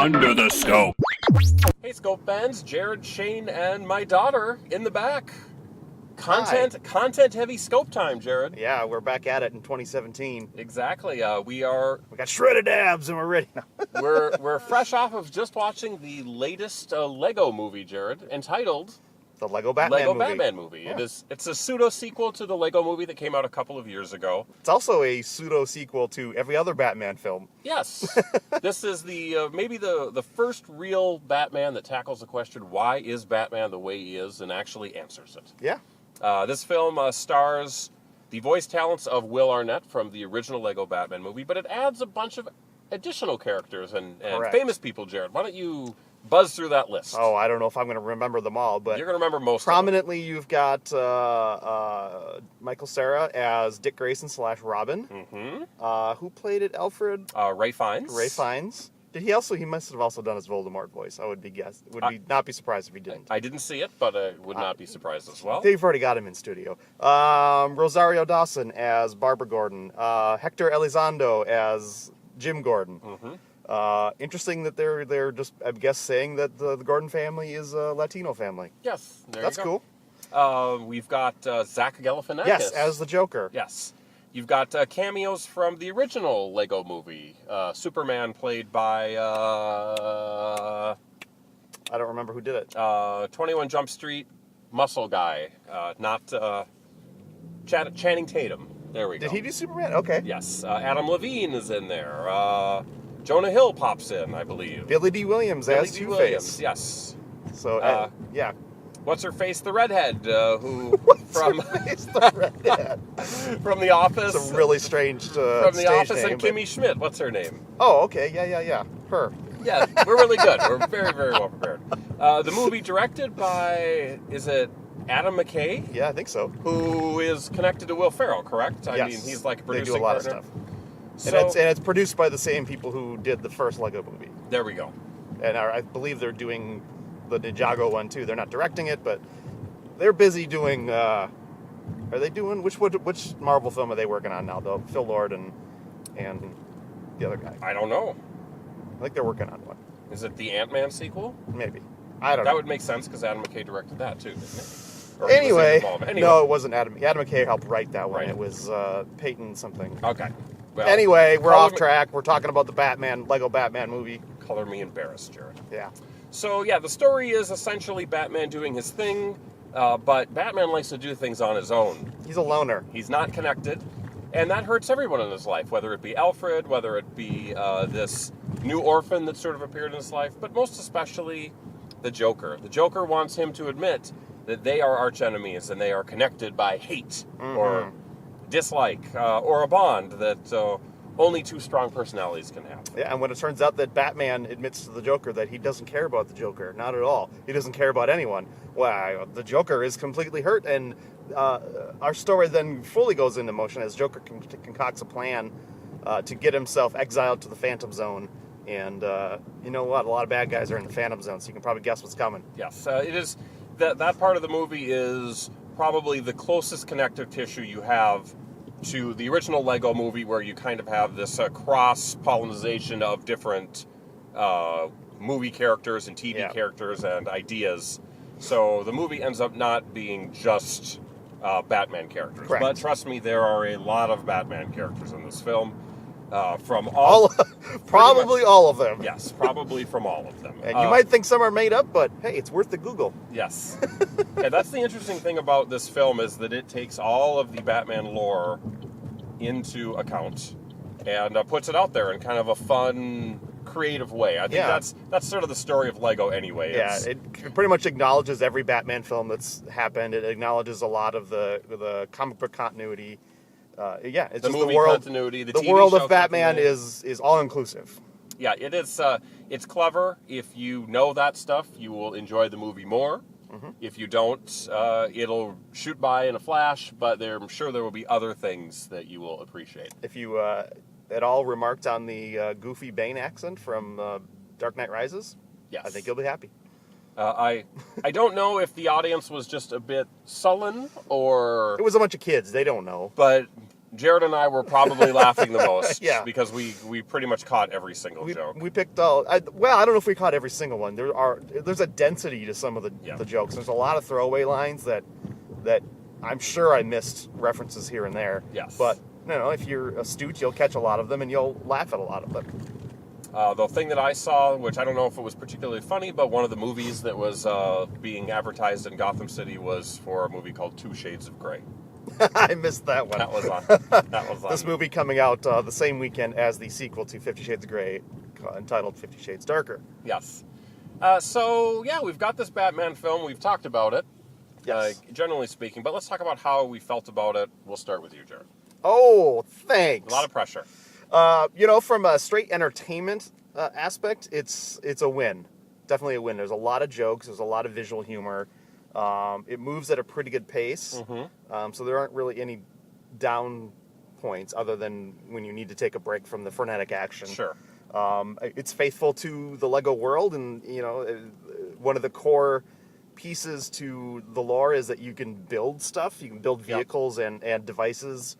Under the Scope. Hey, Scope fans, Jared, Shane, and my daughter in the back. Content-heavy Scope time, Jared. Yeah, we're back at it in 2017. Exactly. We got shredded abs and we're ready. we're fresh off of just watching the latest Lego movie, Jared, entitled The Lego Batman movie. Yeah. It's a pseudo-sequel to the Lego movie that came out a couple of years ago. It's also a pseudo-sequel to every other Batman film. Yes. This is maybe the first real Batman that tackles the question, why is Batman the way he is, and actually answers it. Yeah. This film stars the voice talents of Will Arnett from the original Lego Batman movie, but it adds a bunch of additional characters and famous people, Jared. Why don't you buzz through that list? Oh, I don't know if I'm going to remember them all, but you're going to remember most prominently of them. You've got Michael Cera as Dick Grayson / Robin. Mm-hmm. Who played it? Alfred? Ray Fiennes. Ray Fiennes. He must have also done his Voldemort voice. I would not be surprised if he didn't. I didn't see it, but I would not be surprised as well. They've already got him in studio. Rosario Dawson as Barbara Gordon. Hector Elizondo as Jim Gordon. Mm-hmm. Interesting that they're just, I guess, saying that the Gordon family is a Latino family. Yes, that's cool. We've got Zach Galifianakis. Yes, as the Joker. Yes. You've got cameos from the original Lego movie. Superman played by... I don't remember who did it. 21 Jump Street, muscle guy. Not Channing Tatum. There we go. Did he do Superman? Okay. Yes. Adam Levine is in there. Jonah Hill pops in, I believe. Billy D. Williams as Two-Face. Yes. So, yeah. What's-her-face, the redhead, who... What's-her-face, the redhead? From The Office. It's a really strange From The Office name, and Kimmy Schmidt. What's her name? Oh, okay. Yeah. Her. Yeah, we're really good. We're very, very well prepared. The movie directed by, is it Adam McKay? Yeah, I think so. Who is connected to Will Ferrell, correct? Yes. I mean, he's like a producing They do a lot partner. of stuff. And it's produced by the same people who did the first Lego movie. There we go. And I believe they're doing the Ninjago one too. They're not directing it, but they're busy doing. Are they doing which Marvel film are they working on now? Though Phil Lord and the other guy. I don't know. I think they're working on one. Is it the Ant-Man sequel? Maybe. I don't know. That would make sense because Adam McKay directed that too, didn't it? Anyway, no, it wasn't Adam. Adam McKay helped write that one. Right. It was Peyton something. Okay. Well, anyway, we're off track. We're talking about the Lego Batman movie. Color me embarrassed, Jared. Yeah. So, yeah, the story is essentially Batman doing his thing, but Batman likes to do things on his own. He's a loner. He's not connected, and that hurts everyone in his life, whether it be Alfred, whether it be this new orphan that sort of appeared in his life, but most especially the Joker. The Joker wants him to admit that they are arch enemies and they are connected by hate or dislike or a bond that only two strong personalities can have. Yeah, and when it turns out that Batman admits to the Joker that he doesn't care about the Joker, not at all. He doesn't care about anyone. Well, the Joker is completely hurt, and our story then fully goes into motion as Joker concocts a plan to get himself exiled to the Phantom Zone. And you know what? A lot of bad guys are in the Phantom Zone, so you can probably guess what's coming. Yes, it is. That part of the movie is probably the closest connective tissue you have to the original Lego movie, where you kind of have this cross-pollination of different movie characters and TV characters and ideas. So the movie ends up not being just Batman characters. Correct. But trust me, there are a lot of Batman characters in this film. From probably all of them. Yes, probably from all of them. And you might think some are made up, but hey, it's worth the Google. Yes. And that's the interesting thing about this film, is that it takes all of the Batman lore into account and puts it out there in kind of a fun, creative way. I think that's sort of the story of Lego anyway. Yeah, it pretty much acknowledges every Batman film that's happened. It acknowledges a lot of the comic book continuity. It's the just movie the world, continuity, the TV world show of Batman is all inclusive. Yeah, it is. It's clever. If you know that stuff, you will enjoy the movie more. Mm-hmm. If you don't, it'll shoot by in a flash. But I'm sure there will be other things that you will appreciate. If you at all remarked on the goofy Bane accent from Dark Knight Rises, yes, I think you'll be happy. I don't know if the audience was just a bit sullen or... It was a bunch of kids. They don't know. But Jared and I were probably laughing the most. Yeah. Because we pretty much caught every single joke. We picked all. I don't know if we caught every single one. There's a density to some of the jokes. There's a lot of throwaway lines that I'm sure I missed references here and there. Yes. But if you're astute, you'll catch a lot of them and you'll laugh at a lot of them. The thing that I saw, which I don't know if it was particularly funny, but one of the movies that was being advertised in Gotham City was for a movie called 2 Shades of Grey. I missed that one. That was on. This movie coming out the same weekend as the sequel to 50 Shades of Grey, entitled 50 Shades Darker. Yes. We've got this Batman film. We've talked about it, generally speaking. But let's talk about how we felt about it. We'll start with you, Jared. Oh, thanks. A lot of pressure. From a straight entertainment aspect, it's a win. Definitely a win. There's a lot of jokes. There's a lot of visual humor. It moves at a pretty good pace. Mm-hmm. So there aren't really any down points other than when you need to take a break from the frenetic action. Sure. It's faithful to the Lego world, and one of the core pieces to the lore is that you can build stuff. You can build vehicles and devices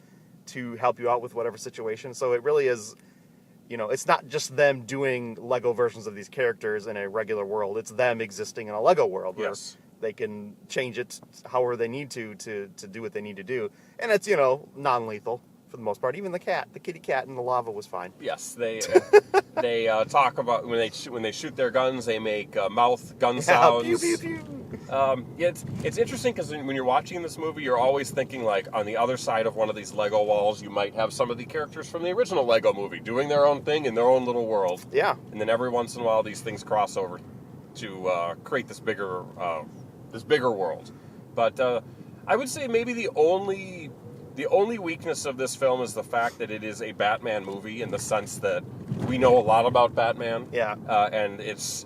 to help you out with whatever situation. So it really is, it's not just them doing Lego versions of these characters in a regular world. It's them existing in a Lego world where they can change it however they need to do what they need to do. And it's, non-lethal for the most part. Even the kitty cat in the lava was fine. Yes, they talk about when they shoot their guns, they make mouth gun sounds. Pew, pew, pew. It's interesting because when you're watching this movie, you're always thinking like on the other side of one of these Lego walls, you might have some of the characters from the original Lego movie doing their own thing in their own little world. Yeah. And then every once in a while, these things cross over to create this bigger world. But I would say maybe the only weakness of this film is the fact that it is a Batman movie in the sense that we know a lot about Batman. Yeah. And it's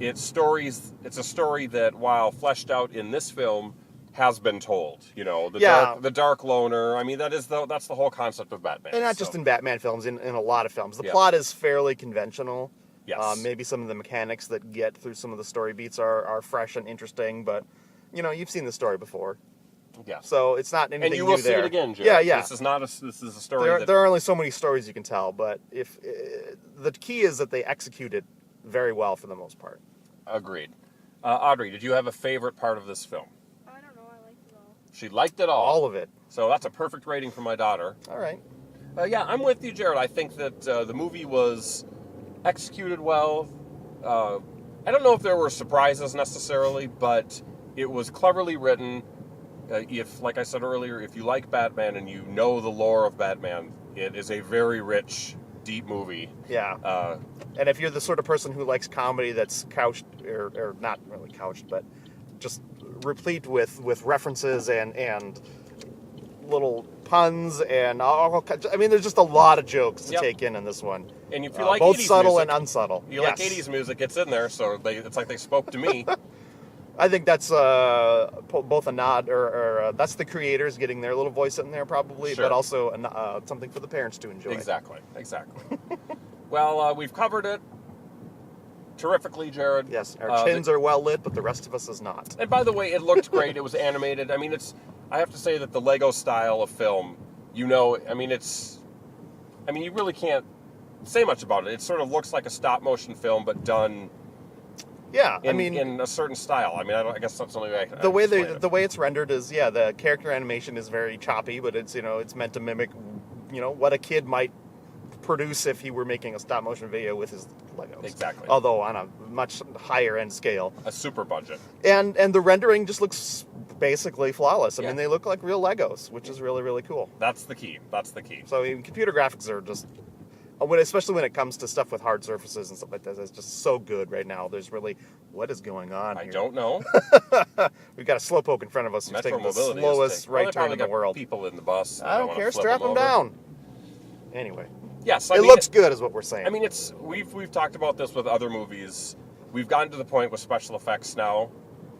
a story that, while fleshed out in this film, has been told. The dark loner. I mean, that's the whole concept of Batman. And not just in Batman films, in a lot of films. The plot is fairly conventional. Yes. Maybe some of the mechanics that get through some of the story beats are fresh and interesting, but you've seen the story before. Yeah. So it's not anything new there. And you will see it again, Jared. Yeah. This is a story. There are only so many stories you can tell, but if the key is that they execute it very well for the most part. Agreed. Audrey, did you have a favorite part of this film? I don't know. I liked it all. She liked it all. All of it. So that's a perfect rating for my daughter. All right. I'm with you, Jared. I think that the movie was executed well. I don't know if there were surprises necessarily, but it was cleverly written. Like I said earlier, if you like Batman and you know the lore of Batman, it is a very rich, deep movie. Yeah. And if you're the sort of person who likes comedy that's couched, or not really couched, but just replete with references and little puns and all, there's just a lot of jokes to take in this one. And if you like both 80s subtle music, and unsubtle. You like 80s music, it's in there, so it's like they spoke to me. I think that's both a nod, or that's the creators getting their little voice in there probably, Sure. but also something for the parents to enjoy. Exactly. Well, we've covered it terrifically, Jared. Yes, our chins are well lit, but the rest of us is not. And by the way, it looked great. It was animated. I mean, I have to say that the Lego style of film, you really can't say much about it. It sort of looks like a stop motion film, but done. Yeah, in a certain style. I guess that's the only way. The way it's rendered is the character animation is very choppy, but it's meant to mimic what a kid might produce if he were making a stop motion video with his Legos. Exactly. Although on a much higher end scale. A super budget. And the rendering just looks basically flawless. I mean, they look like real Legos, which is really, really cool. That's the key. So computer graphics are just, especially when it comes to stuff with hard surfaces and stuff like that, it's just so good right now. There's really, what is going on here? I don't know. We've got a slowpoke in front of us who's taking the slowest right turn in the world. People in the bus. I don't care. Strap them down. Anyway. Yes, it looks good, is what we're saying. We've talked about this with other movies. We've gotten to the point with special effects now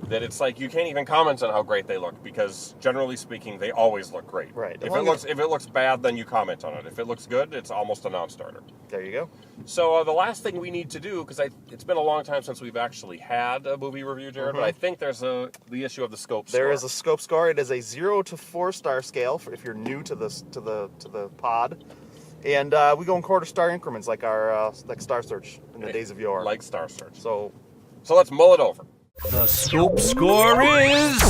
that it's like you can't even comment on how great they look because generally speaking, they always look great. Right. If it looks bad, then you comment on it. If it looks good, it's almost a non-starter. There you go. So the last thing we need to do, because it's been a long time since we've actually had a movie review, Jared, but I think there's the issue of the scope score. There is a scope score. It is a 0 to 4 star scale for if you're new to this to the pod, and we go in quarter star increments like our like Star Search in the days of yore. Like Star Search. So let's mull it over. The scope score is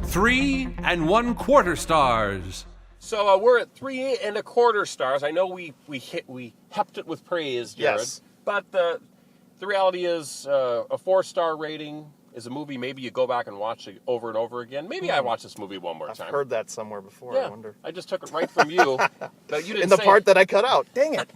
3 1/4 stars. So we're at 3 1/4 stars. I know we hepped it with praise, Jared. Yes. But the reality is a 4-star rating is a movie maybe you go back and watch it over and over again. Maybe I watch this movie one more time. I've heard that somewhere before. Yeah, I wonder. I just took it right from you. But you didn't In the say part it. that I cut out. Dang it.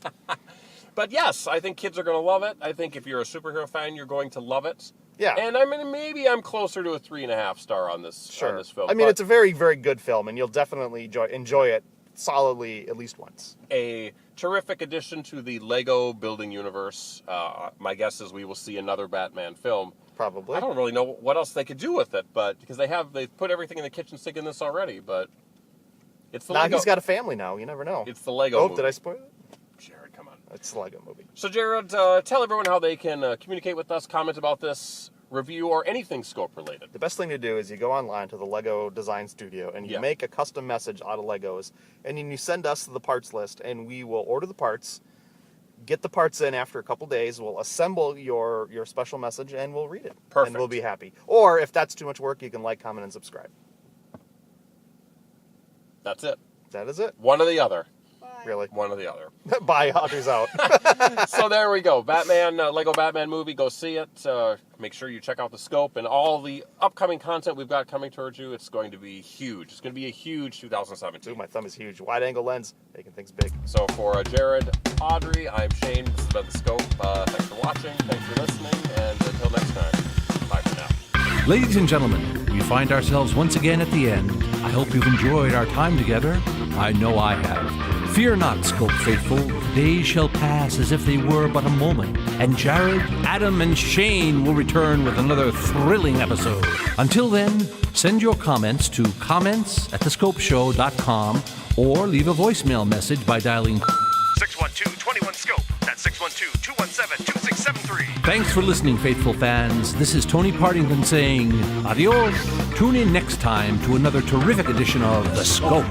But yes, I think kids are going to love it. I think if you're a superhero fan, you're going to love it. Yeah. And I mean, maybe I'm closer to a 3.5 star on this Sure. on this film. I mean, but it's a very, very good film, and you'll definitely enjoy it solidly at least once. a terrific addition to the Lego building universe. My guess is we will see another Batman film. Probably. I don't really know what else they could do with it, but because they've put everything in the kitchen sink in this already, but it's the Now Lego. he's got a family now. You never know. It's the Lego. Oh, movie. did I spoil it? Jared, come on. It's the Lego movie. So Jared, tell everyone how they can communicate with us, comment about this review, or anything scope related. The best thing to do is you go online to the Lego Design Studio and you make a custom message out of Legos, and then you send us the parts list, and we will order the parts, get the parts in after a couple days, we'll assemble your special message, and we'll read it. Perfect. And we'll be happy. Or if that's too much work, you can like, comment, and subscribe. That's it. That is it. One or the other. Really. One or the other. Bye, Audrey's out. So there we go. Batman, Lego Batman movie. Go see it. Make sure you check out the scope and all the upcoming content we've got coming towards you. It's going to be huge. It's going to be a huge 2017. Ooh, my thumb is huge. Wide angle lens, making things big. So for Jared, Audrey, I'm Shane. This has been the scope. Thanks for watching. Thanks for listening. And until next time, bye for now. Ladies and gentlemen, we find ourselves once again at the end. I hope you've enjoyed our time together. I know I have. Fear not, Scope faithful. Days shall pass as if they were but a moment, and Jared, Adam, and Shane will return with another thrilling episode. Until then, send your comments to comments@thescopeshow.com or leave a voicemail message by dialing 612-21-SCOPE. That's 612-217-2673. Thanks for listening, faithful fans. This is Tony Partington saying adios. Tune in next time to another terrific edition of The Scope.